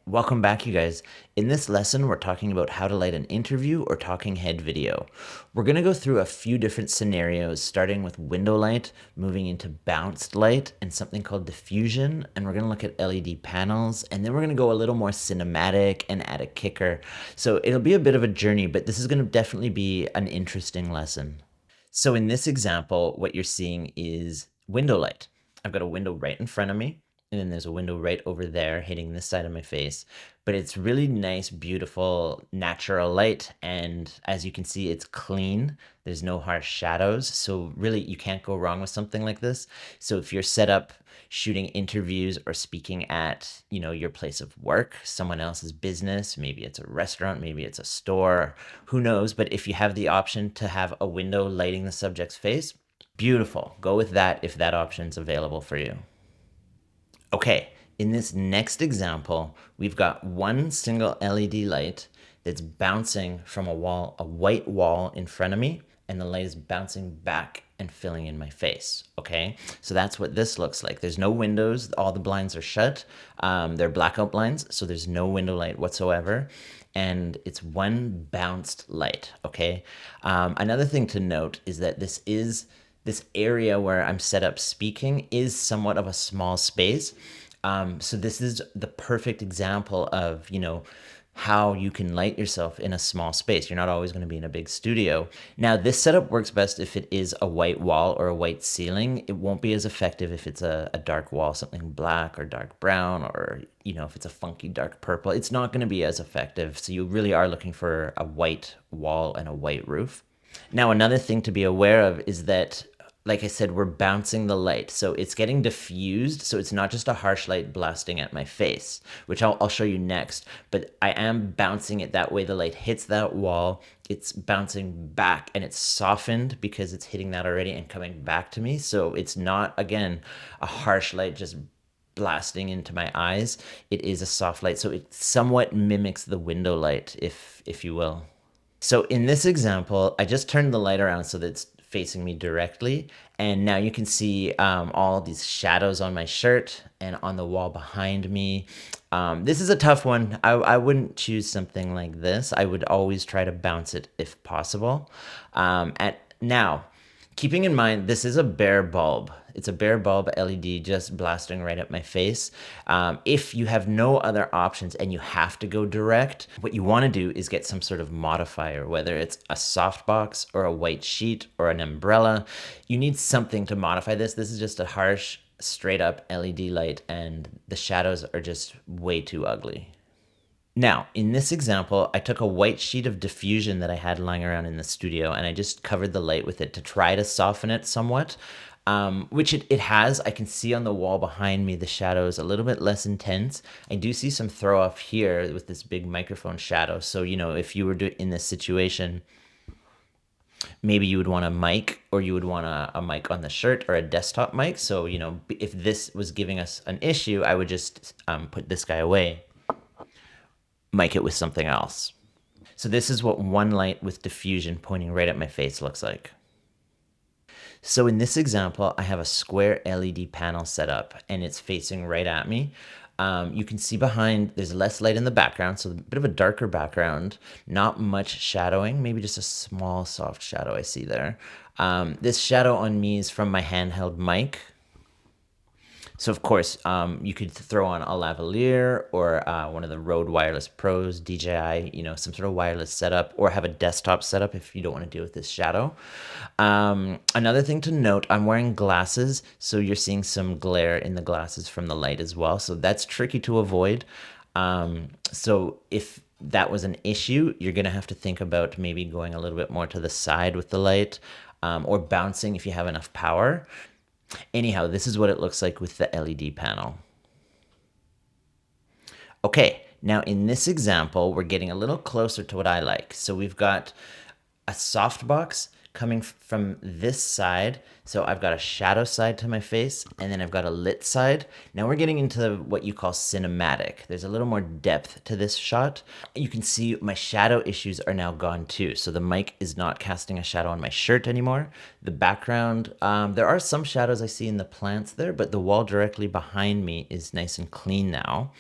Welcome back, you guys. In this lesson, we're talking about how to light an interview or talking head video. We're going to go through a few different scenarios, starting with window light, moving into bounced light, and something called diffusion. And we're going to look at LED panels, and then we're going to go a little more cinematic and add a kicker. So it'll be a bit of a journey, but this is going to definitely be an interesting lesson. So in this example, what you're seeing is window light. I've got a window right in front of me, and then there's a window right over there hitting this side of my face. But it's really nice, beautiful, natural light. And as you can see, it's clean. There's no harsh shadows. So really, you can't go wrong with something like this. So if you're set up shooting interviews or speaking at, your place of work, someone else's business, maybe it's a restaurant, maybe it's a store, who knows? But if you have the option to have a window lighting the subject's face, beautiful. Go with that if that option's available for you. Okay, in this next example, we've got one single LED light that's bouncing from a white wall in front of me, and the light is bouncing back and filling in my face, okay? So that's what this looks like. There's no windows, all the blinds are shut. They're blackout blinds, so there's no window light whatsoever, and it's one bounced light, okay? Another thing to note is that this area where I'm set up speaking is somewhat of a small space. So this is the perfect example of, how you can light yourself in a small space. You're not always going to be in a big studio. Now, this setup works best if it is a white wall or a white ceiling. It won't be as effective if it's a dark wall, something black or dark brown, or, if it's a funky dark purple. It's not going to be as effective. So you really are looking for a white wall and a white roof. Now, another thing to be aware of is that, like I said, we're bouncing the light. So it's getting diffused. So it's not just a harsh light blasting at my face, which I'll show you next. But I am bouncing it that way. The light hits that wall. It's bouncing back and it's softened because it's hitting that already and coming back to me. So it's not, again, a harsh light just blasting into my eyes. It is a soft light. So it somewhat mimics the window light, if you will. So in this example, I just turned the light around so that it's facing me directly. And now you can see all these shadows on my shirt and on the wall behind me. This is a tough one. I wouldn't choose something like this. I would always try to bounce it if possible. Now, keeping in mind, this is a bare bulb. It's a bare bulb LED just blasting right at my face. If you have no other options and you have to go direct, what you want to do is get some sort of modifier, whether it's a softbox or a white sheet or an umbrella. You need something to modify this. This is just a harsh, straight up LED light, and the shadows are just way too ugly. Now, in this example, I took a white sheet of diffusion that I had lying around in the studio, and I just covered the light with it to try to soften it somewhat, which it has. I can see on the wall behind me the shadows a little bit less intense. I do see some throw off here with this big microphone shadow. So, if you were in this situation, maybe you would want a mic, or you would want a mic on the shirt or a desktop mic. So, if this was giving us an issue, I would just put this guy away, mic it with something else. So this is what one light with diffusion pointing right at my face looks like. So in this example, I have a square LED panel set up and it's facing right at me. You can see behind, there's less light in the background, so a bit of a darker background, not much shadowing, maybe just a small soft shadow I see there. This shadow on me is from my handheld mic. So of course, you could throw on a lavalier or one of the Rode Wireless Pros, DJI, some sort of wireless setup, or have a desktop setup if you don't want to deal with this shadow. Another thing to note, I'm wearing glasses, so you're seeing some glare in the glasses from the light as well. So that's tricky to avoid. So if that was an issue, you're going to have to think about maybe going a little bit more to the side with the light, or bouncing if you have enough power. Anyhow, this is what it looks like with the LED panel. Okay, now in this example, we're getting a little closer to what I like. So we've got a softbox coming from this side. So I've got a shadow side to my face, and then I've got a lit side. Now we're getting into what you call cinematic. There's a little more depth to this shot. You can see my shadow issues are now gone too. So the mic is not casting a shadow on my shirt anymore. The background, there are some shadows I see in the plants there, but the wall directly behind me is nice and clean now.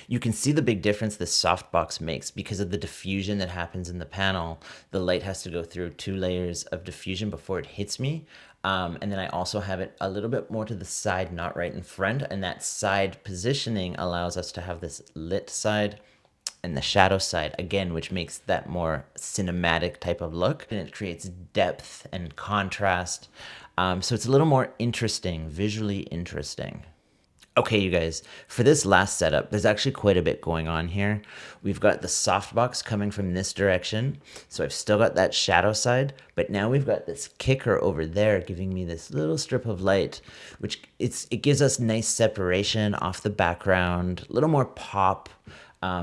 You can see the big difference this softbox makes because of the diffusion that happens in the panel. The light has to go through 2 layers of diffusion before it hits me. And then I also have it a little bit more to the side, not right in front. And that side positioning allows us to have this lit side and the shadow side again, which makes that more cinematic type of look. And it creates depth and contrast. So it's a little more interesting, visually interesting. Okay, you guys, for this last setup, there's actually quite a bit going on here. We've got the softbox coming from this direction, so I've still got that shadow side, but now we've got this kicker over there giving me this little strip of light, which it gives us nice separation off the background, a little more pop,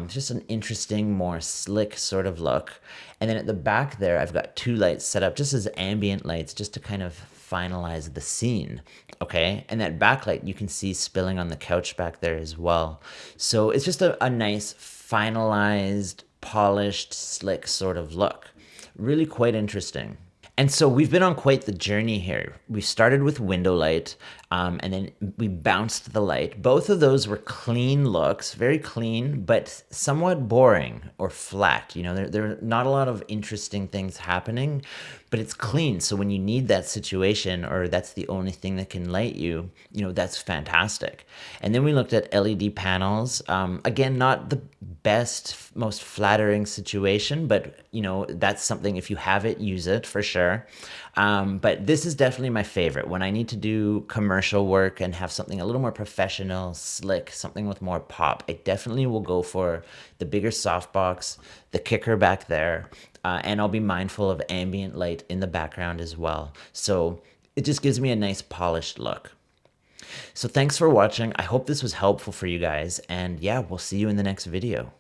just an interesting, more slick sort of look. And then at the back there, I've got 2 lights set up just as ambient lights, just to kind of finalize the scene. Okay, and that backlight you can see spilling on the couch back there as well. So it's just a nice, finalized, polished, slick sort of look. Really quite interesting. And so we've been on quite the journey here. We started with window light, and then we bounced the light. Both of those were clean looks, very clean, but somewhat boring or flat. You know, there are not a lot of interesting things happening, but it's clean. So when you need that situation or that's the only thing that can light you, you know, that's fantastic. And then we looked at LED panels. Again, not the best, most flattering situation, but you know, that's something, if you have it, use it for sure. But this is definitely my favorite when I need to do commercial work and have something a little more professional, slick, something with more pop. I definitely will go for the bigger softbox, the kicker back there, and I'll be mindful of ambient light in the background as well. So it just gives me a nice polished look. So thanks for watching. I hope this was helpful for you guys, and yeah, we'll see you in the next video.